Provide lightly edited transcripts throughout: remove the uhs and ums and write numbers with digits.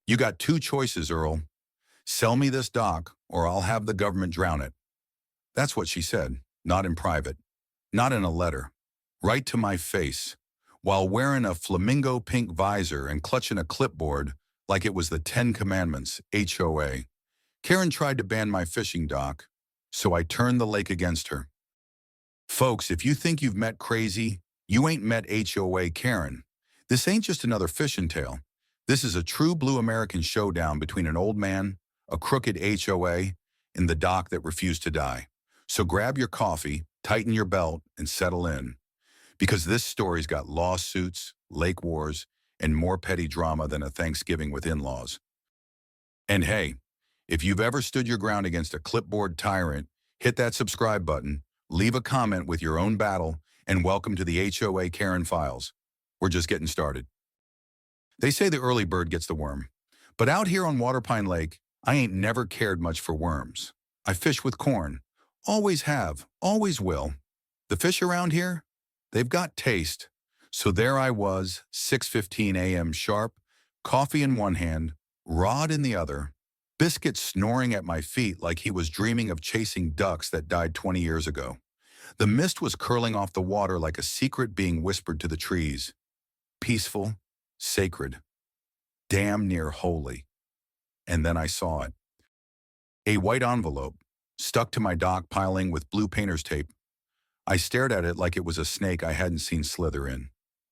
You got two choices, Earl. Sell me this dock, or I'll have the government drown it. That's what she said, not in private, not in a letter, right to my face, while wearing a flamingo pink visor and clutching a clipboard like it was the Ten Commandments, HOA. Karen tried to ban my fishing dock, so I turned the lake against her. Folks, if you think you've met crazy, you ain't met HOA Karen. This ain't just another fishing tale. This is a true blue American showdown between an old man, a crooked HOA, and the dock that refused to die. So grab your coffee, tighten your belt, and settle in. Because this story's got lawsuits, lake wars, and more petty drama than a Thanksgiving with in-laws. And hey, if you've ever stood your ground against a clipboard tyrant, hit that subscribe button, leave a comment with your own battle, and welcome to the HOA Karen Files. We're just getting started. They say the early bird gets the worm. But out here on Waterpine Lake, I ain't never cared much for worms. I fish with corn. Always have, always will. The fish around here, they've got taste. So there I was, 6:15 a.m. sharp, coffee in one hand, rod in the other, Biscuit snoring at my feet like he was dreaming of chasing ducks that died 20 years ago. The mist was curling off the water like a secret being whispered to the trees. Peaceful, sacred, damn near holy. And then I saw it. A white envelope, stuck to my dock piling with blue painter's tape. I stared at it like it was a snake I hadn't seen slither in.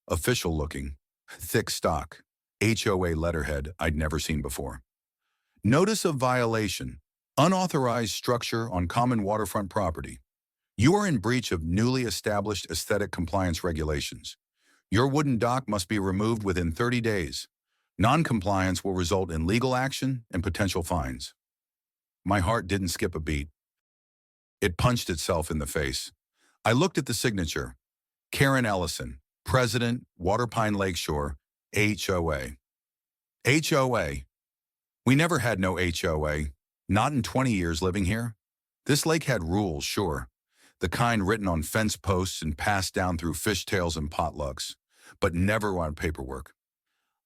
Official looking, thick stock, HOA letterhead I'd never seen before. Notice of violation, unauthorized structure on common waterfront property. You are in breach of newly established aesthetic compliance regulations. Your wooden dock must be removed within 30 days. Non-compliance will result in legal action and potential fines. My heart didn't skip a beat. It punched itself in the face. I looked at the signature. Karen Ellison, President, Waterpine Lakeshore, HOA. HOA. We never had no HOA, not in 20 years living here. This lake had rules, sure, the kind written on fence posts and passed down through fishtails and potlucks, but never on paperwork.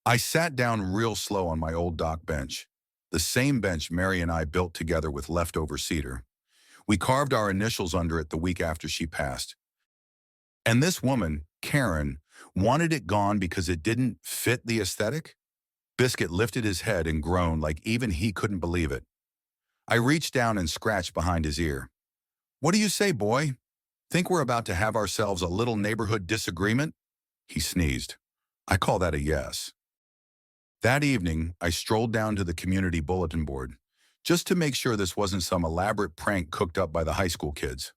I sat down real slow on my old dock bench, the same bench Mary and I built together with leftover cedar. We carved our initials under it the week after she passed. And this woman, Karen, wanted it gone because it didn't fit the aesthetic? Biscuit lifted his head and groaned like even he couldn't believe it. I reached down and scratched behind his ear. "What do you say, boy? Think we're about to have ourselves a little neighborhood disagreement?" He sneezed. I call that a yes. That evening, I strolled down to the community bulletin board, just to make sure this wasn't some elaborate prank cooked up by the high school kids.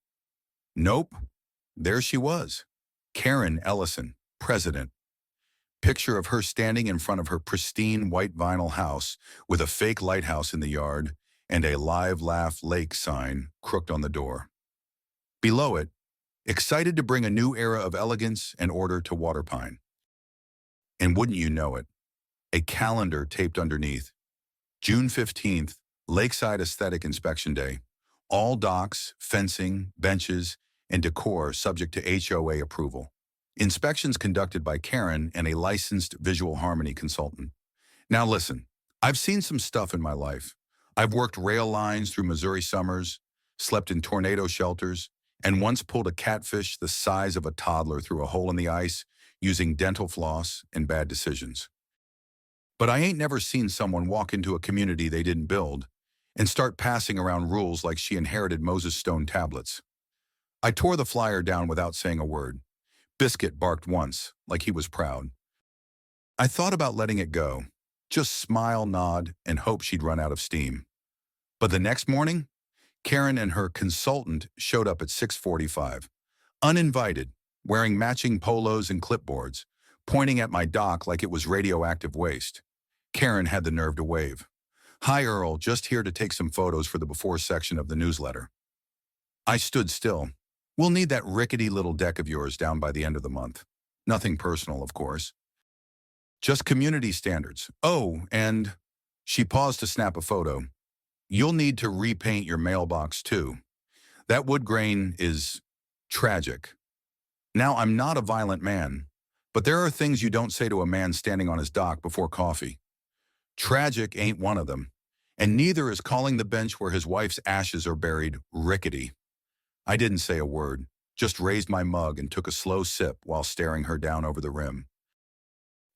Nope. There she was. Karen Ellison, President. Picture of her standing in front of her pristine white vinyl house with a fake lighthouse in the yard and a Live Laugh Lake sign crooked on the door. Below it, excited to bring a new era of elegance and order to Waterpine. And wouldn't you know it, a calendar taped underneath. June 15th, Lakeside Aesthetic Inspection Day. All docks, fencing, benches, and decor subject to HOA approval. Inspections conducted by Karen and a licensed visual harmony consultant. Now listen, I've seen some stuff in my life. I've worked rail lines through Missouri summers, slept in tornado shelters, and once pulled a catfish the size of a toddler through a hole in the ice using dental floss and bad decisions. But I ain't never seen someone walk into a community they didn't build and start passing around rules like she inherited Moses' stone tablets. I tore the flyer down without saying a word. Biscuit barked once, like he was proud. I thought about letting it go, just smile, nod, and hope she'd run out of steam. But the next morning, Karen and her consultant showed up at 6:45, uninvited, wearing matching polos and clipboards, pointing at my dock like it was radioactive waste. Karen had the nerve to wave. "Hi, Earl, just here to take some photos for the before section of the newsletter." I stood still. "We'll need that rickety little deck of yours down by the end of the month. Nothing personal, of course. Just community standards. Oh, and..." She paused to snap a photo. "You'll need to repaint your mailbox, too. That wood grain is tragic." Now, I'm not a violent man, but there are things you don't say to a man standing on his dock before coffee. Tragic ain't one of them. And neither is calling the bench where his wife's ashes are buried rickety. I didn't say a word, just raised my mug and took a slow sip while staring her down over the rim.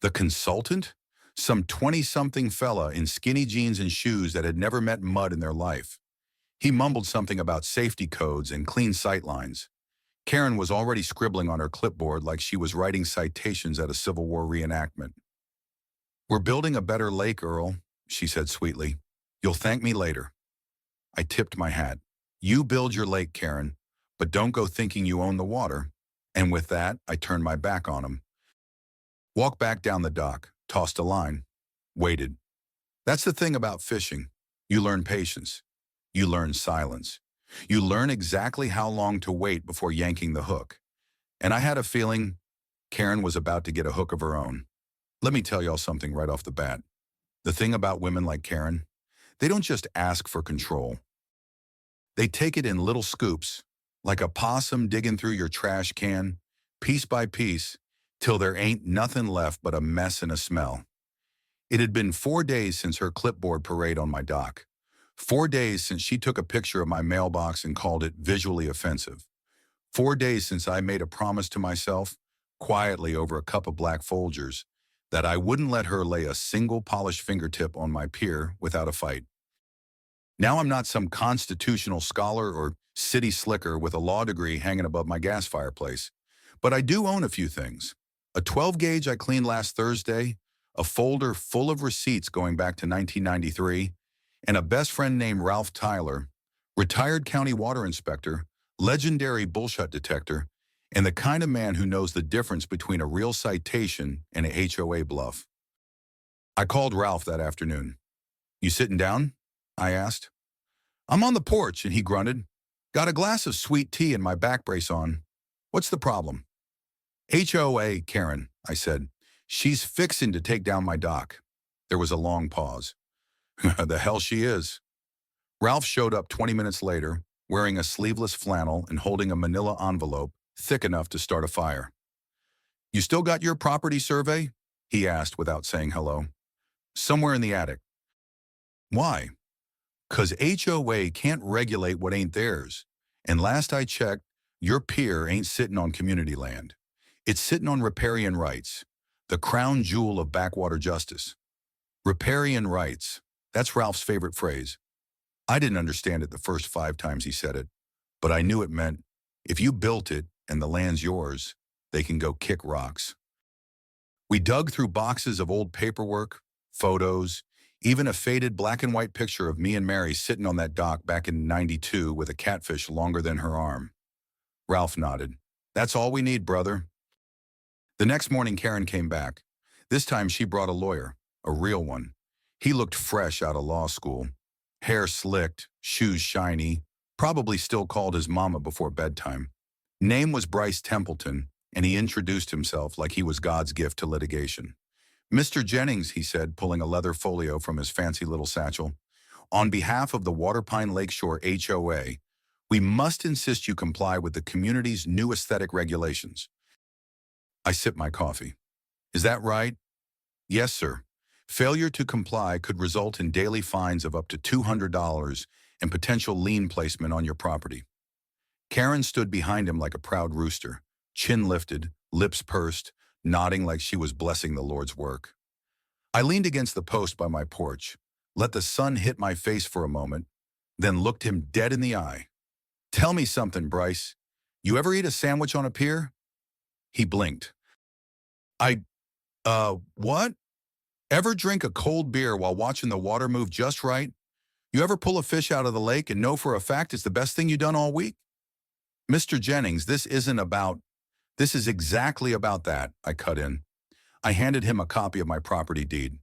The consultant? Some 20-something fella in skinny jeans and shoes that had never met mud in their life. He mumbled something about safety codes and clean sight lines. Karen was already scribbling on her clipboard like she was writing citations at a Civil War reenactment. "We're building a better lake, Earl," she said sweetly. "You'll thank me later." I tipped my hat. "You build your lake, Karen, but don't go thinking you own the water." And with that, I turned my back on him. Walked back down the dock, tossed a line, waited. That's the thing about fishing. You learn patience. You learn silence. You learn exactly how long to wait before yanking the hook. And I had a feeling Karen was about to get a hook of her own. Let me tell y'all something right off the bat. The thing about women like Karen, they don't just ask for control. They take it in little scoops, like a possum digging through your trash can, piece by piece, till there ain't nothing left but a mess and a smell. It had been 4 days since her clipboard parade on my dock. 4 days since she took a picture of my mailbox and called it visually offensive. 4 days since I made a promise to myself, quietly over a cup of black Folgers, that I wouldn't let her lay a single polished fingertip on my pier without a fight. Now I'm not some constitutional scholar or city slicker with a law degree hanging above my gas fireplace, but I do own a few things. A 12 gauge I cleaned last Thursday, a folder full of receipts going back to 1993, and a best friend named Ralph Tyler, retired county water inspector, legendary bullshit detector, and the kind of man who knows the difference between a real citation and a HOA bluff. I called Ralph that afternoon. "You sitting down?" I asked. "I'm on the porch," and he grunted. "Got a glass of sweet tea and my back brace on. What's the problem?" "HOA Karen," I said. "She's fixing to take down my dock." There was a long pause. "The hell she is." Ralph showed up 20 minutes later, wearing a sleeveless flannel and holding a manila envelope thick enough to start a fire. "You still got your property survey?" he asked without saying hello. "Somewhere in the attic." "Why?" "'Cause HOA can't regulate what ain't theirs. And last I checked, your pier ain't sitting on community land. It's sitting on riparian rights, the crown jewel of backwater justice." Riparian rights. That's Ralph's favorite phrase. I didn't understand it the first 5 times he said it, but I knew it meant if you built it and the land's yours, they can go kick rocks. We dug through boxes of old paperwork, photos, even a faded black and white picture of me and Mary sitting on that dock back in '92 with a catfish longer than her arm. Ralph nodded. "That's all we need, brother." The next morning, Karen came back. This time she brought a lawyer, a real one. He looked fresh out of law school. Hair slicked, shoes shiny, probably still called his mama before bedtime. Name was Bryce Templeton, and he introduced himself like he was God's gift to litigation. "Mr. Jennings," he said, pulling a leather folio from his fancy little satchel, "on behalf of the Waterpine Lakeshore HOA, we must insist you comply with the community's new aesthetic regulations." I sipped my coffee. "Is that right?" "Yes, sir. Failure to comply could result in daily fines of up to $200 and potential lien placement on your property." Karen stood behind him like a proud rooster, chin lifted, lips pursed, nodding like she was blessing the Lord's work. I leaned against the post by my porch, let the sun hit my face for a moment, then looked him dead in the eye. "Tell me something, Bryce. You ever eat a sandwich on a pier?" He blinked. What? Ever drink a cold beer while watching the water move just right? You ever pull a fish out of the lake and know for a fact it's the best thing you done all week?" "Mr. Jennings, this is exactly about that," I cut in. I handed him a copy of my property deed.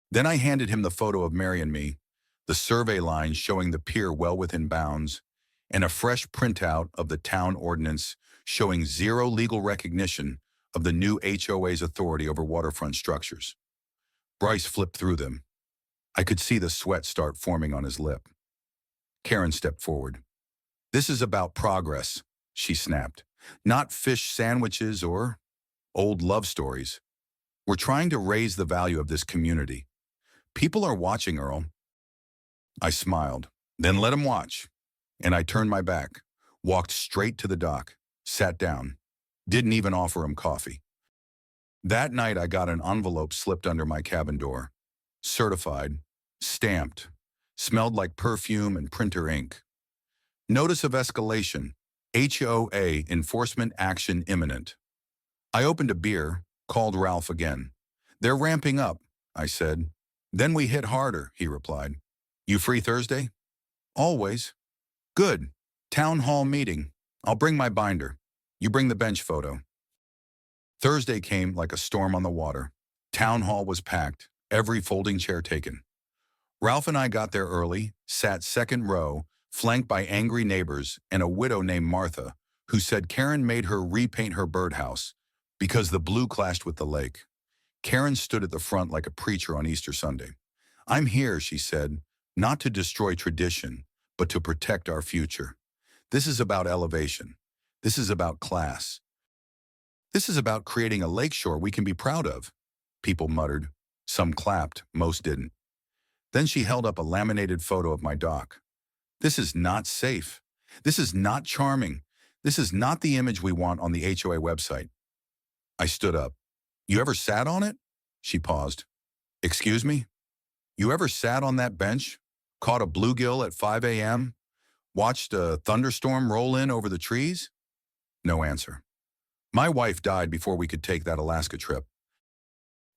Then I handed him the photo of Mary and me, the survey lines showing the pier well within bounds, and a fresh printout of the town ordinance showing zero legal recognition of the new HOA's authority over waterfront structures. Bryce flipped through them. I could see the sweat start forming on his lip. Karen stepped forward. "This is about progress," she snapped. "Not fish sandwiches or old love stories. We're trying to raise the value of this community. People are watching, Earl. I smiled. Then let 'em watch. And I turned my back, walked straight to the dock, sat down, didn't even offer him coffee. That night I got an envelope slipped under my cabin door. Certified, stamped, smelled like perfume and printer ink. Notice of escalation, HOA enforcement action imminent. I opened a beer, called Ralph again. They're ramping up, I said. Then we hit harder, he replied. You free Thursday? Always. Good. Town hall meeting. I'll bring my binder. You bring the bench photo. Thursday came like a storm on the water. Town hall was packed, every folding chair taken. Ralph and I got there early, sat second row, flanked by angry neighbors and a widow named Martha, who said Karen made her repaint her birdhouse because the blue clashed with the lake. Karen stood at the front like a preacher on Easter Sunday. I'm here, she said, not to destroy tradition, but to protect our future. This is about elevation. This is about class. This is about creating a lakeshore we can be proud of. People muttered. Some clapped, most didn't. Then she held up a laminated photo of my dock. This is not safe. This is not charming. This is not the image we want on the HOA website. I stood up. You ever sat on it? She paused. Excuse me? You ever sat on that bench, caught a bluegill at 5 a.m., watched a thunderstorm roll in over the trees? No answer. My wife died before we could take that Alaska trip.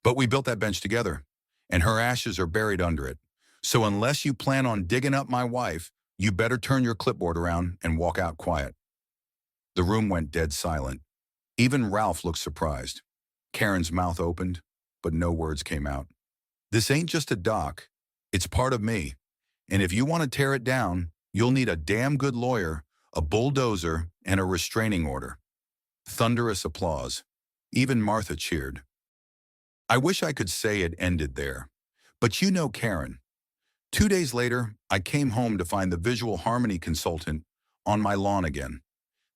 But we built that bench together, and her ashes are buried under it. So unless you plan on digging up my wife, you better turn your clipboard around and walk out quiet. The room went dead silent. Even Ralph looked surprised. Karen's mouth opened, but no words came out. This ain't just a dock. It's part of me. And if you want to tear it down, you'll need a damn good lawyer, a bulldozer, and a restraining order. Thunderous applause. Even Martha cheered. I wish I could say it ended there. But you know Karen. 2 days later, I came home to find the visual harmony consultant on my lawn again.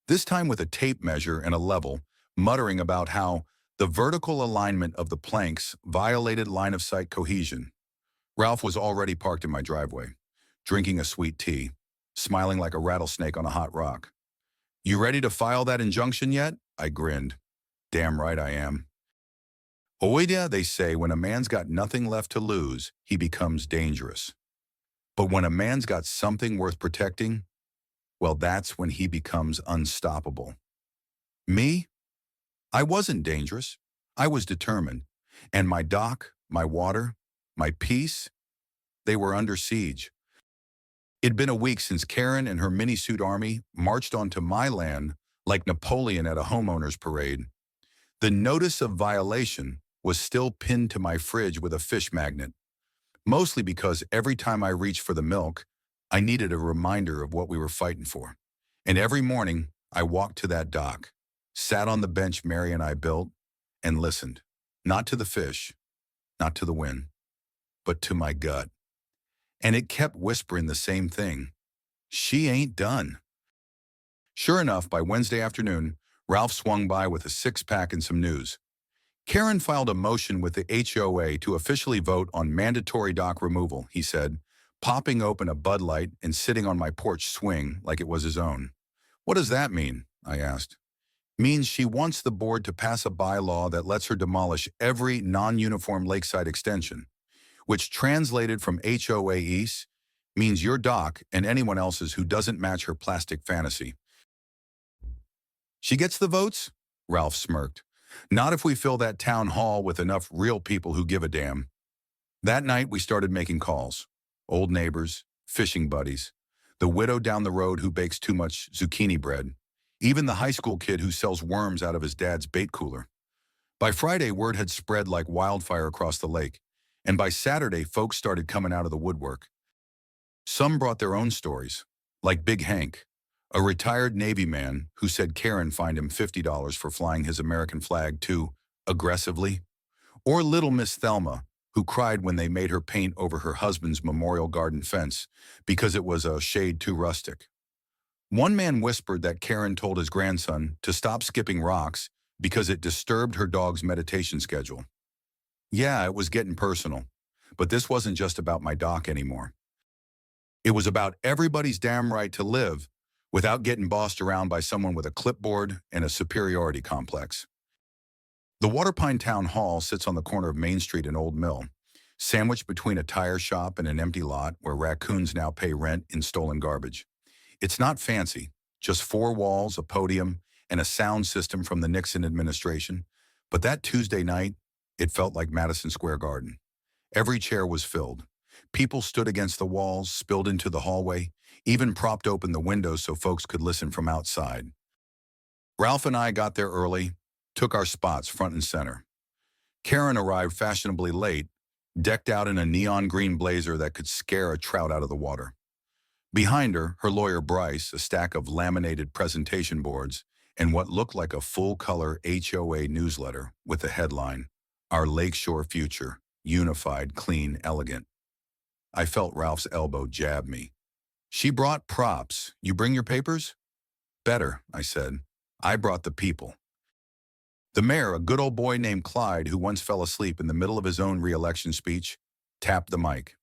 This time with a tape measure and a level, muttering about how the vertical alignment of the planks violated line-of-sight cohesion. Ralph was already parked in my driveway, drinking a sweet tea, smiling like a rattlesnake on a hot rock. You ready to file that injunction yet? I grinned. Damn right I am. Oida, they say, when a man's got nothing left to lose, he becomes dangerous. But when a man's got something worth protecting, well, that's when he becomes unstoppable. Me? I wasn't dangerous. I was determined. And my dock, my water, my peace, they were under siege. It'd been a week since Karen and her mini-suit army marched onto my land like Napoleon at a homeowner's parade. The notice of violation was still pinned to my fridge with a fish magnet, mostly because every time I reached for the milk, I needed a reminder of what we were fighting for. And every morning, I walked to that dock, sat on the bench Mary and I built, and listened, not to the fish, not to the wind, but to my gut. And it kept whispering the same thing. She ain't done. Sure enough, by Wednesday afternoon, Ralph swung by with a six-pack and some news. Karen filed a motion with the HOA to officially vote on mandatory dock removal, he said, popping open a Bud Light and sitting on my porch swing like it was his own. What does that mean? I asked. Means she wants the board to pass a bylaw that lets her demolish every non-uniform lakeside extension, which translated from HOA East means your dock and anyone else's who doesn't match her plastic fantasy. She gets the votes? Ralph smirked. Not if we fill that town hall with enough real people who give a damn. That night we started making calls. Old neighbors, fishing buddies, the widow down the road who bakes too much zucchini bread, even the high school kid who sells worms out of his dad's bait cooler. By Friday, word had spread like wildfire across the lake, and by Saturday, folks started coming out of the woodwork. Some brought their own stories, like Big Hank, a retired Navy man who said Karen fined him $50 for flying his American flag too aggressively, or little Miss Thelma, who cried when they made her paint over her husband's memorial garden fence because it was a shade too rustic. One man whispered that Karen told his grandson to stop skipping rocks because it disturbed her dog's meditation schedule. Yeah, it was getting personal. But this wasn't just about my dock anymore. It was about everybody's damn right to live without getting bossed around by someone with a clipboard and a superiority complex. The Waterpine Town Hall sits on the corner of Main Street and Old Mill, sandwiched between a tire shop and an empty lot where raccoons now pay rent in stolen garbage. It's not fancy, just four walls, a podium, and a sound system from the Nixon administration. But that Tuesday night, it felt like Madison Square Garden. Every chair was filled. People stood against the walls, spilled into the hallway, even propped open the windows so folks could listen from outside. Ralph and I got there early, took our spots front and center. Karen arrived fashionably late, decked out in a neon green blazer that could scare a trout out of the water. Behind her, her lawyer Bryce, a stack of laminated presentation boards, and what looked like a full-color HOA newsletter with the headline, "Our Lakeshore Future, Unified, Clean, Elegant." I felt Ralph's elbow jab me. "She brought props. You bring your papers?" "Better," I said. "I brought the people." The mayor, a good old boy named Clyde, who once fell asleep in the middle of his own re-election speech, tapped the mic.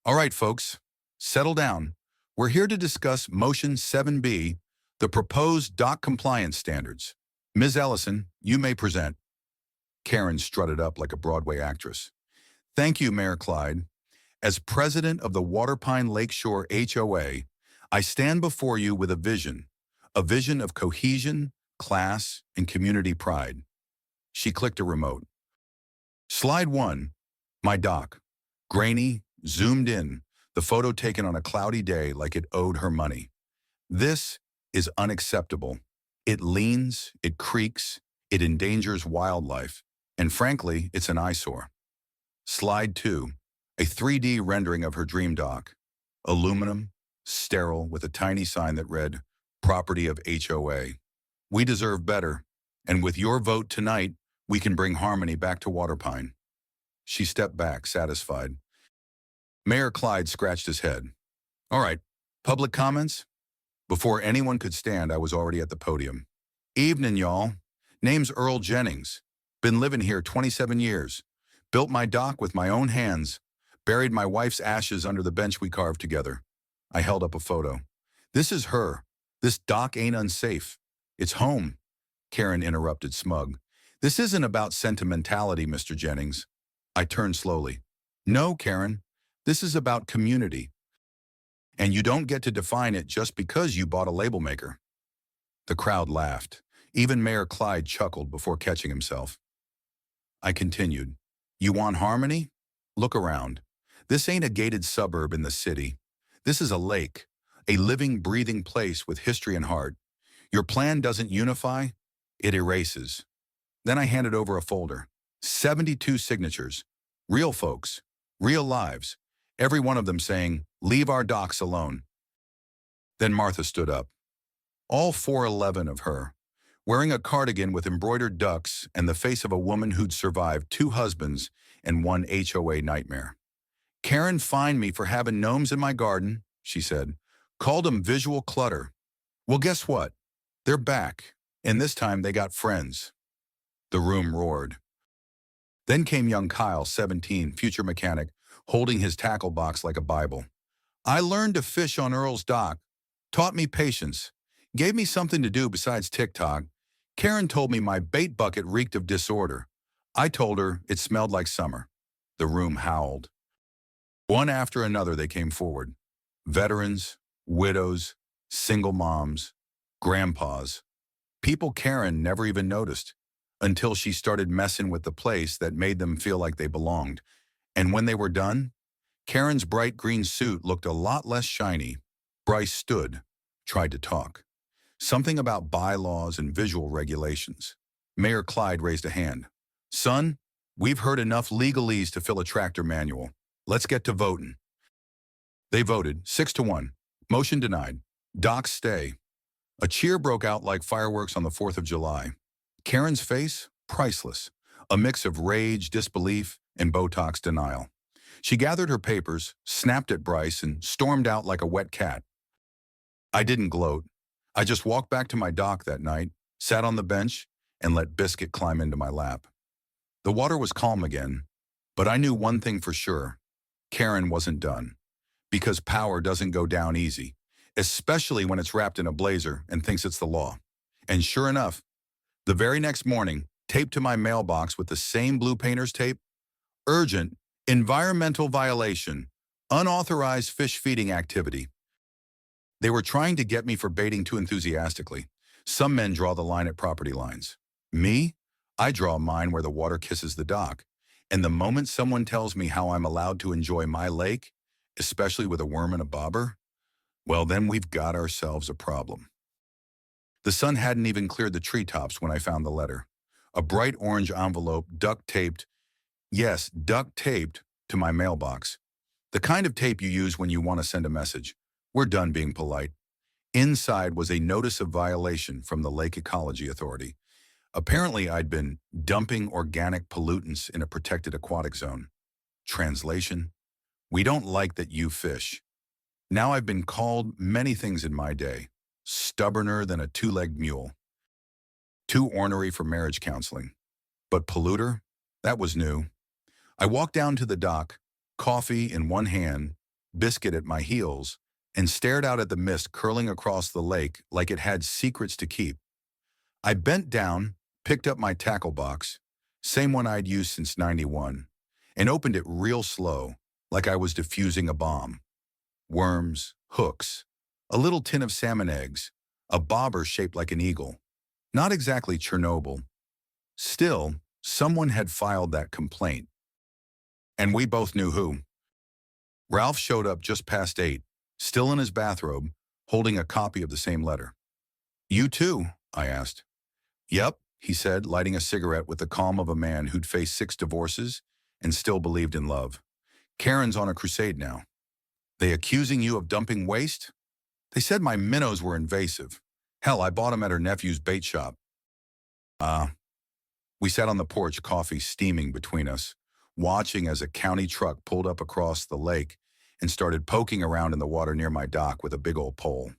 "All right, folks, settle down. We're here to discuss Motion 7B, the proposed dock compliance standards. Ms. Ellison, you may present." Karen strutted up like a Broadway actress. "Thank you, Mayor Clyde. As president of the Waterpine Lakeshore HOA, I stand before you with a vision of cohesion, class, and community pride." She clicked a remote. Slide 1, my dock. Grainy, zoomed in, the photo taken on a cloudy day like it owed her money. "This is unacceptable. It leans, it creaks, it endangers wildlife, and frankly, it's an eyesore." Slide 2, a 3D rendering of her dream dock. Aluminum, sterile, with a tiny sign that read, "Property of HOA. We deserve better, and with your vote tonight, we can bring harmony back to Waterpine." She stepped back, satisfied. Mayor Clyde scratched his head. "All right, public comments?" Before anyone could stand, I was already at the podium. "Evening, y'all. Name's Earl Jennings. Been living here 27 years. Built my dock with my own hands. Buried my wife's ashes under the bench we carved together." I held up a photo. "This is her. This dock ain't unsafe. It's home." Karen interrupted, smug. "This isn't about sentimentality, Mr. Jennings." I turned slowly. "No, Karen. This is about community. And you don't get to define it just because you bought a label maker." The crowd laughed. Even Mayor Clyde chuckled before catching himself. I continued. "You want harmony? Look around. This ain't a gated suburb in the city. This is a lake, a living, breathing place with history and heart. Your plan doesn't unify, it erases." Then I handed over a folder. 72 signatures. Real folks. Real lives. Every one of them saying, "Leave our docks alone." Then Martha stood up. All 411 of her, wearing a cardigan with embroidered ducks and the face of a woman who'd survived 2 husbands and 1 HOA nightmare. "Karen fined me for having gnomes in my garden," she said. "Called them visual clutter. Well, guess what? They're back, and this time they got friends." The room roared. Then came young Kyle, 17, future mechanic, holding his tackle box like a Bible. "I learned to fish on Earl's dock. Taught me patience. Gave me something to do besides TikTok. Karen told me my bait bucket reeked of disorder. I told her it smelled like summer." The room howled. One after another they came forward. Veterans, widows, single moms, grandpas. People Karen never even noticed until she started messing with the place that made them feel like they belonged. And when they were done, Karen's bright green suit looked a lot less shiny. Bryce stood, tried to talk. Something about bylaws and visual regulations. Mayor Clyde raised a hand. "Son, we've heard enough legalese to fill a tractor manual. Let's get to voting." They voted 6-1. Motion denied. Docks stay. A cheer broke out like fireworks on the 4th of July. Karen's face, priceless. A mix of rage, disbelief, and Botox denial. She gathered her papers, snapped at Bryce, and stormed out like a wet cat. I didn't gloat. I just walked back to my dock that night, sat on the bench, and let Biscuit climb into my lap. The water was calm again, But I knew one thing for sure. Karen wasn't done. Because power doesn't go down easy, especially when it's wrapped in a blazer and thinks it's the law. And sure enough, the very next morning, taped to my mailbox with the same blue painter's tape, urgent, environmental violation, unauthorized fish feeding activity. They were trying to get me for baiting too enthusiastically. Some men draw the line at property lines. Me? I draw mine where the water kisses the dock. And the moment someone tells me how I'm allowed to enjoy my lake, especially with a worm and a bobber, well, then we've got ourselves a problem. The sun hadn't even cleared the treetops when I found the letter. A bright orange envelope duct-taped, yes, duct-taped to my mailbox. The kind of tape you use when you want to send a message. We're done being polite. Inside was a notice of violation from the Lake Ecology Authority. Apparently, I'd been dumping organic pollutants in a protected aquatic zone. Translation: we don't like that you fish. Now I've been called many things in my day. Stubborner than a two-legged mule. Too ornery for marriage counseling. But polluter? That was new. I walked down to the dock, coffee in one hand, biscuit at my heels, and stared out at the mist curling across the lake like it had secrets to keep. I bent down, picked up my tackle box, same one I'd used since '91, and opened it real slow, like I was defusing a bomb. Worms, hooks, a little tin of salmon eggs, a bobber shaped like an eagle. Not exactly Chernobyl. Still, someone had filed that complaint. And we both knew who. Ralph showed up just past 8, still in his bathrobe, holding a copy of the same letter. "You too?" I asked. "Yep," he said, lighting a cigarette with the calm of a man who'd faced 6 divorces and still believed in love. "Karen's on a crusade now. They accusing you of dumping waste? They said my minnows were invasive. Hell, I bought them at her nephew's bait shop." We sat on the porch, coffee steaming between us, watching as a county truck pulled up across the lake and started poking around in the water near my dock with a big old pole.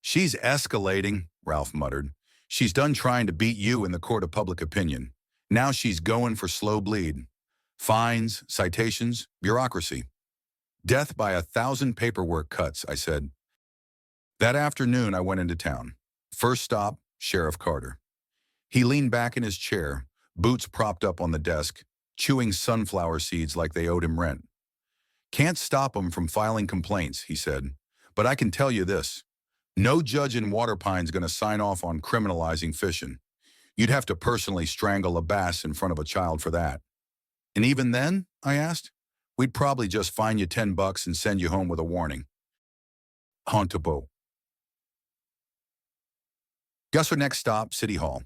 "She's escalating," Ralph muttered. "She's done trying to beat you in the court of public opinion. Now she's going for slow bleed. Fines, citations, bureaucracy. Death by 1,000 paperwork cuts," I said. That afternoon, I went into town. First stop, Sheriff Carter. He leaned back in his chair, boots propped up on the desk, chewing sunflower seeds like they owed him rent. "Can't stop them from filing complaints," he said. "But I can tell you this. No judge in Waterpine's going to sign off on criminalizing fishing. You'd have to personally strangle a bass in front of a child for that." "And even then," I asked, "we'd probably just fine you $10 and send you home with a warning." Hontabo. Guess our next stop, City Hall.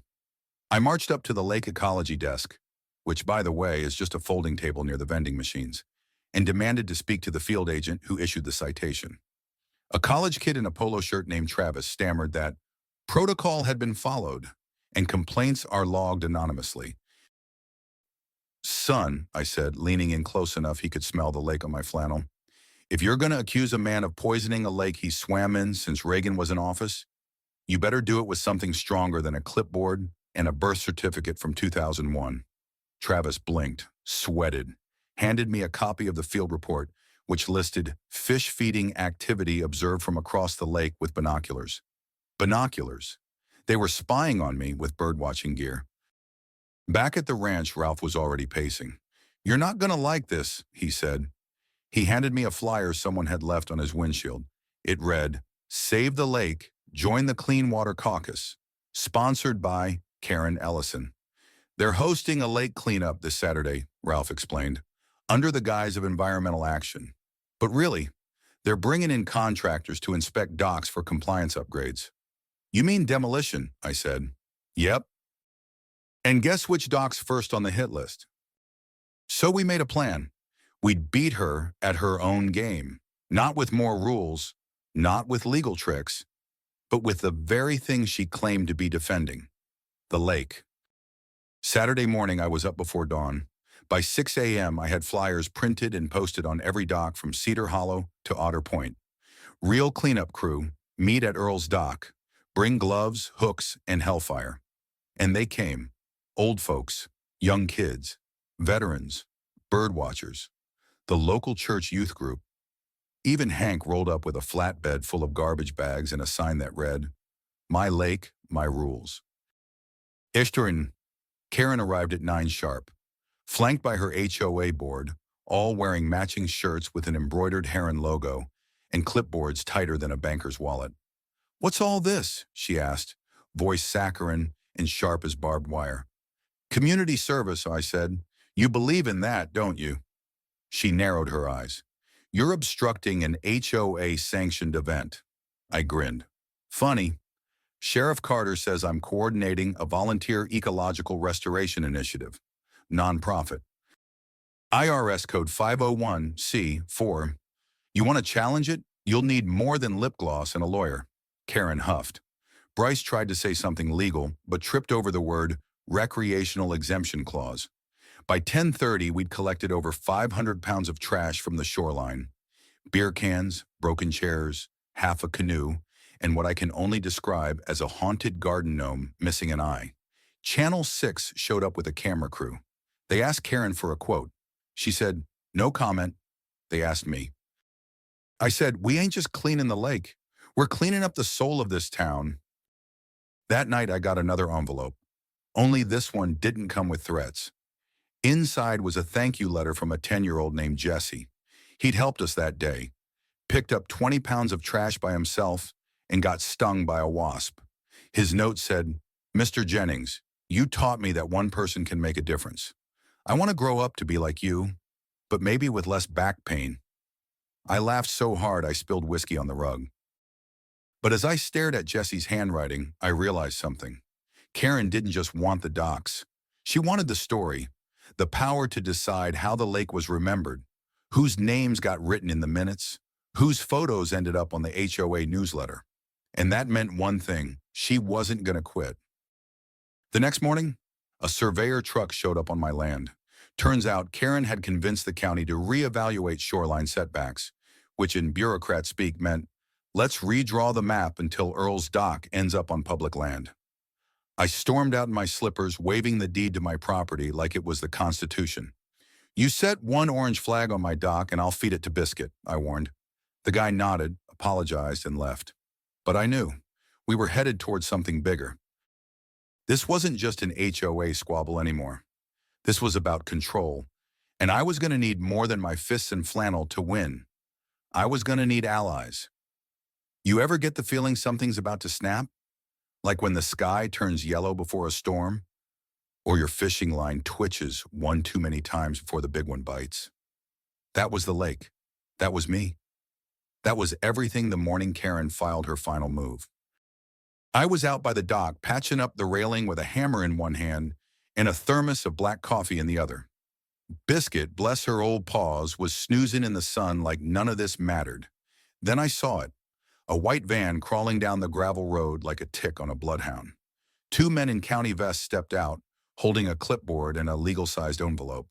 I marched up to the Lake Ecology desk, which, by the way, is just a folding table near the vending machines, and demanded to speak to the field agent who issued the citation. A college kid in a polo shirt named Travis stammered that protocol had been followed and complaints are logged anonymously. "Son," I said, leaning in close enough he could smell the lake on my flannel, "if you're going to accuse a man of poisoning a lake he swam in since Reagan was in office, you better do it with something stronger than a clipboard and a birth certificate from 2001. Travis blinked, sweated, handed me a copy of the field report, which listed fish feeding activity observed from across the lake with binoculars. Binoculars. They were spying on me with birdwatching gear. Back at the ranch, Ralph was already pacing. "You're not going to like this," he said. He handed me a flyer someone had left on his windshield. It read, "Save the Lake, join the Clean Water Caucus, sponsored by Karen Ellison." "They're hosting a lake cleanup this Saturday," Ralph explained, "under the guise of environmental action. But really, they're bringing in contractors to inspect docks for compliance upgrades." "You mean demolition?" I said. "Yep. And guess which dock's first on the hit list?" So we made a plan. We'd beat her at her own game, not with more rules, not with legal tricks, but with the very thing she claimed to be defending, the lake. Saturday morning, I was up before dawn. By 6 a.m., I had flyers printed and posted on every dock from Cedar Hollow to Otter Point. "Real cleanup crew, meet at Earl's dock. Bring gloves, hooks, and hellfire." And they came. Old folks, young kids, veterans, birdwatchers, the local church youth group. Even Hank rolled up with a flatbed full of garbage bags and a sign that read, "My lake, my rules." Ishtar and Karen arrived at 9 sharp, flanked by her HOA board, all wearing matching shirts with an embroidered heron logo and clipboards tighter than a banker's wallet. "What's all this?" she asked, voice saccharine and sharp as barbed wire. "Community service," I said. "You believe in that, don't you?" She narrowed her eyes. "You're obstructing an HOA-sanctioned event." I grinned. "Funny. Sheriff Carter says I'm coordinating a volunteer ecological restoration initiative. Nonprofit. IRS code 501C4. You want to challenge it? You'll need more than lip gloss and a lawyer." Karen huffed. Bryce tried to say something legal, but tripped over the word recreational exemption clause. By 10:30, we'd collected over 500 pounds of trash from the shoreline. Beer cans, broken chairs, half a canoe, and what I can only describe as a haunted garden gnome missing an eye. Channel 6 showed up with a camera crew. They asked Karen for a quote. She said, "No comment." They asked me. I said, "We ain't just cleaning the lake. We're cleaning up the soul of this town." That night, I got another envelope. Only this one didn't come with threats. Inside was a thank you letter from a 10-year-old named Jesse. He'd helped us that day, picked up 20 pounds of trash by himself, and got stung by a wasp. His note said, "Mr. Jennings, you taught me that one person can make a difference. I want to grow up to be like you, but maybe with less back pain." I laughed so hard I spilled whiskey on the rug. But as I stared at Jesse's handwriting, I realized something. Karen didn't just want the docs. She wanted the story, the power to decide how the lake was remembered, whose names got written in the minutes, whose photos ended up on the HOA newsletter. And that meant one thing: she wasn't going to quit. The next morning, a surveyor truck showed up on my land. Turns out Karen had convinced the county to reevaluate shoreline setbacks, which in bureaucrat speak meant, let's redraw the map until Earl's dock ends up on public land. I stormed out in my slippers, waving the deed to my property like it was the Constitution. "You set one orange flag on my dock and I'll feed it to Biscuit," I warned. The guy nodded, apologized, and left. But I knew. We were headed towards something bigger. This wasn't just an HOA squabble anymore. This was about control, and I was going to need more than my fists and flannel to win. I was going to need allies. You ever get the feeling something's about to snap? Like when the sky turns yellow before a storm? Or your fishing line twitches one too many times before the big one bites? That was the lake. That was me. That was everything the morning Karen filed her final move. I was out by the dock, patching up the railing with a hammer in one hand and a thermos of black coffee in the other. Biscuit, bless her old paws, was snoozing in the sun like none of this mattered. Then I saw it. A white van crawling down the gravel road like a tick on a bloodhound. 2 men in county vests stepped out, holding a clipboard and a legal-sized envelope.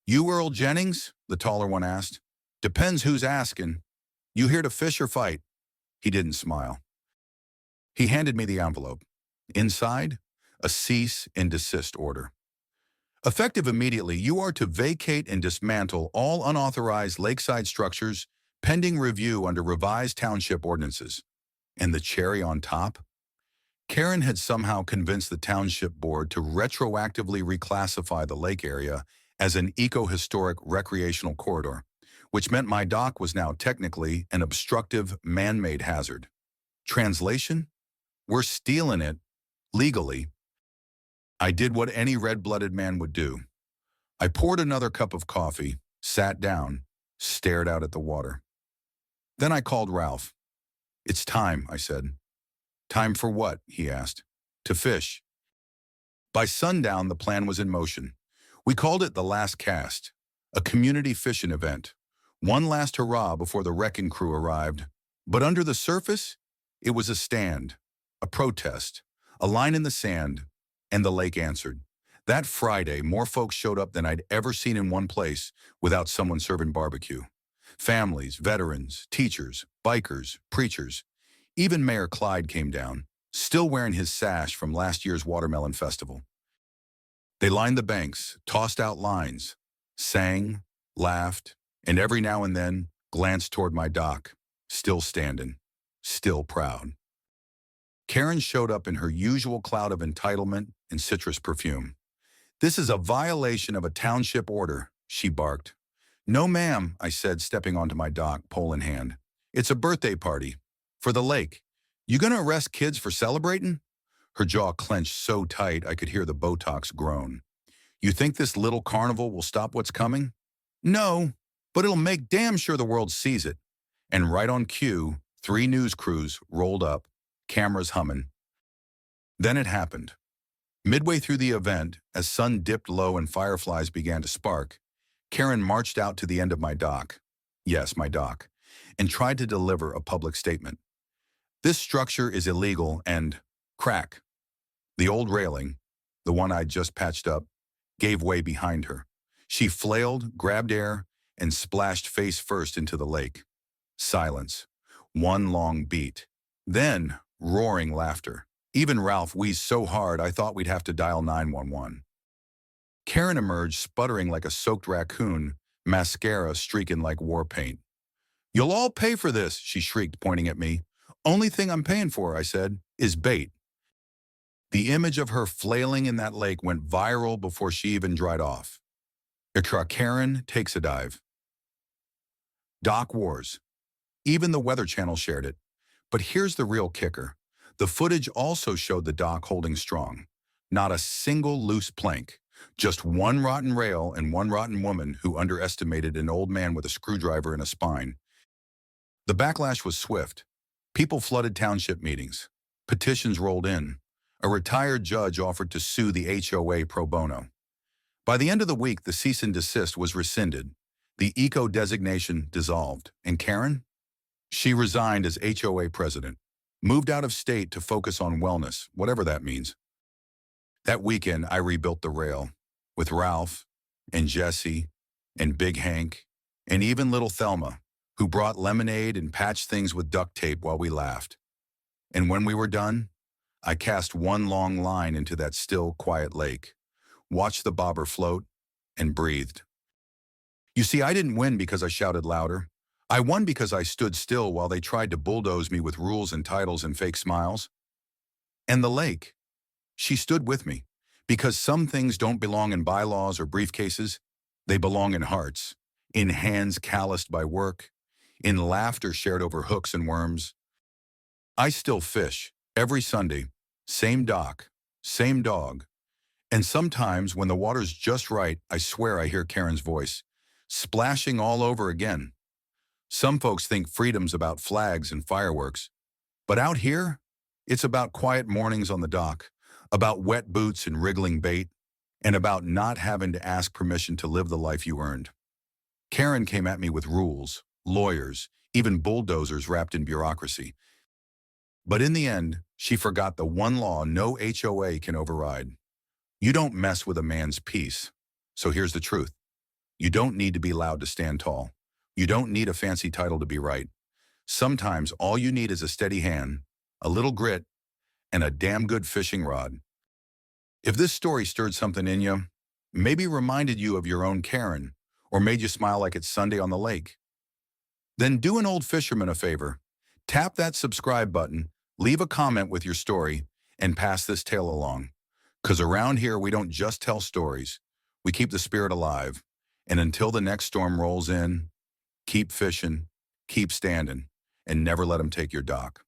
"You Earl Jennings?" the taller one asked. "Depends who's asking. You here to fish or fight?" He didn't smile. He handed me the envelope. Inside, a cease and desist order. "Effective immediately, you are to vacate and dismantle all unauthorized lakeside structures pending review under revised township ordinances." And the cherry on top? Karen had somehow convinced the township board to retroactively reclassify the lake area as an eco-historic recreational corridor, which meant my dock was now technically an obstructive man-made hazard. Translation? We're stealing it, legally. I did what any red-blooded man would do. I poured another cup of coffee, sat down, stared out at the water. Then I called Ralph. "It's time," I said. "Time for what?" he asked. "To fish." By sundown, the plan was in motion. We called it the Last Cast, a community fishing event. One last hurrah before the wrecking crew arrived. But under the surface, it was a stand, a protest, a line in the sand, and the lake answered. That Friday, more folks showed up than I'd ever seen in one place without someone serving barbecue. Families, veterans, teachers, bikers, preachers. Even Mayor Clyde came down, still wearing his sash from last year's Watermelon Festival. They lined the banks, tossed out lines, sang, laughed, and every now and then glanced toward my dock, still standing, still proud. Karen showed up in her usual cloud of entitlement and citrus perfume. "This is a violation of a township order," she barked. "No, ma'am," I said, stepping onto my dock, pole in hand. "It's a birthday party. For the lake. You gonna arrest kids for celebrating?" Her jaw clenched so tight I could hear the Botox groan. "You think this little carnival will stop what's coming?" "No, but it'll make damn sure the world sees it." And right on cue, 3 news crews rolled up, cameras humming. Then it happened. Midway through the event, as sun dipped low and fireflies began to spark, Karen marched out to the end of my dock, yes, my dock, and tried to deliver a public statement. "This structure is illegal and," crack. The old railing, the one I'd just patched up, gave way behind her. She flailed, grabbed air, and splashed face first into the lake. Silence. One long beat. Then, roaring laughter. Even Ralph wheezed so hard I thought we'd have to dial 911. Karen emerged sputtering like a soaked raccoon, mascara streaking like war paint. "You'll all pay for this," she shrieked, pointing at me. "Only thing I'm paying for," I said, "is bait." The image of her flailing in that lake went viral before she even dried off. Karen takes a dive. Dock Wars. Even the Weather Channel shared it. But here's the real kicker. The footage also showed the dock holding strong. Not a single loose plank. Just one rotten rail and one rotten woman who underestimated an old man with a screwdriver and a spine. The backlash was swift. People flooded township meetings. Petitions rolled in. A retired judge offered to sue the HOA pro bono. By the end of the week, the cease and desist was rescinded. The eco designation dissolved. And Karen? She resigned as HOA president, moved out of state to focus on wellness, whatever that means. That weekend, I rebuilt the rail with Ralph and Jesse and Big Hank and even little Thelma, who brought lemonade and patched things with duct tape while we laughed. And when we were done, I cast one long line into that still, quiet lake, watched the bobber float, and breathed. You see, I didn't win because I shouted louder. I won because I stood still while they tried to bulldoze me with rules and titles and fake smiles. And the lake, she stood with me, because some things don't belong in bylaws or briefcases. They belong in hearts, in hands calloused by work, in laughter shared over hooks and worms. I still fish, every Sunday, same dock, same dog. And sometimes when the water's just right, I swear I hear Karen's voice, splashing all over again. Some folks think freedom's about flags and fireworks. But out here, it's about quiet mornings on the dock, about wet boots and wriggling bait, and about not having to ask permission to live the life you earned. Karen came at me with rules, lawyers, even bulldozers wrapped in bureaucracy. But in the end, she forgot the one law no HOA can override. You don't mess with a man's peace. So here's the truth. You don't need to be loud to stand tall. You don't need a fancy title to be right. Sometimes all you need is a steady hand, a little grit, and a damn good fishing rod. If this story stirred something in you, maybe reminded you of your own Karen, or made you smile like it's Sunday on the lake, then do an old fisherman a favor. Tap that subscribe button, leave a comment with your story, and pass this tale along. 'Cause around here, we don't just tell stories. We keep the spirit alive. And until the next storm rolls in, keep fishing, keep standing, and never let them take your dock.